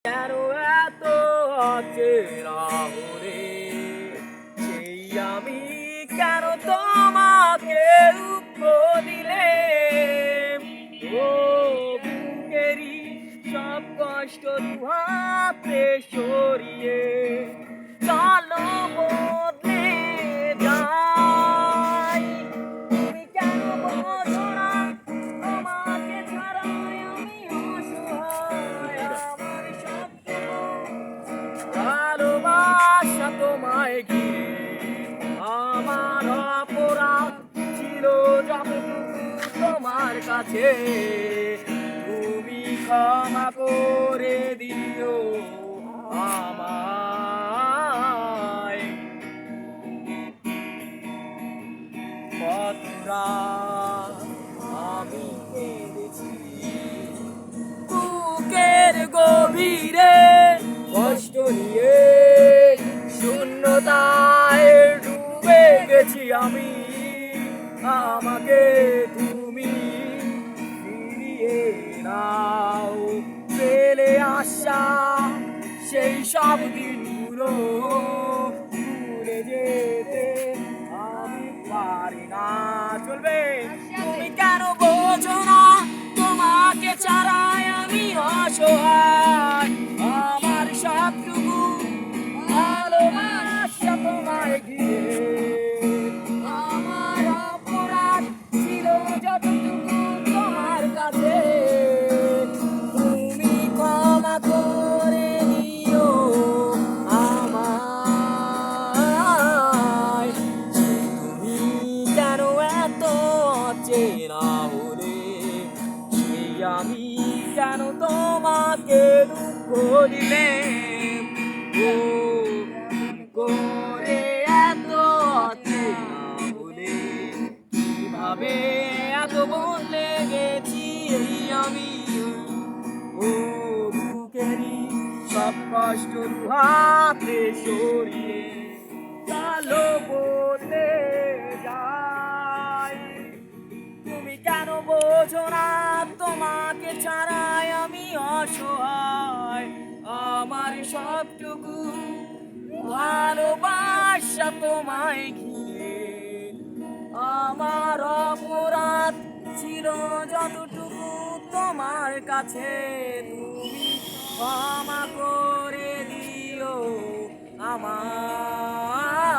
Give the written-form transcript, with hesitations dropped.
কেন এত অচেনা হলে সেই আমি কেন তোমাকে দুঃখ দিলে ও বুকেরই সব কষ্ট দুহাতে সরিয়ে চলো বদলে যাই তুমি কেন বোঝো না আমাকে ছাড়াই আমি অসহায় আমার ভালোবাসা তোমায় ঘিরে আমার অপরাধ ছিল যতটুকু তোমার কাছে তুমি ক্ষমা করে দিও আমায় কত রাত আমি কেঁদেছি বুকের গভীরে কষ্ট নিয়ে শূন্যতায় ডুবে গেছি আমি আমাকে তুমি ফিরিয়ে নাও ফেলে আসা সেই সব দিনগুলো ভুলে যেতে আমি পারি না চলবে তুমি কেন বোঝো না তোমাকে ছাড়াই আমি অসহায় আমার সবটুকু ভালোবাসা তোমায় ঘিরে আমার অপরাধ ছিল যতটুকু তোমার কাছে তুমি ক্ষমা করে দিও আমায় তুমি কেন এত অচেনা হলে সেই আমি কেন তোমাকে দুঃখ দিলে ও করে এত অচেনা হলে কিভাবে এত বদলে গেছি এই আমি ও বুকেরই সব কষ্ট হাতে সরিয়ে চলো বদলে যাই তুমি কেন বোঝো না তোমাকে ছাড়াই আমি অসহায় আমার সবটুকু ভালোবাসা তোমায় ঘিরে আমার অপরাধ ছিল যতটুকু তোমার কাছে তুমি ক্ষমা করে দিও আমার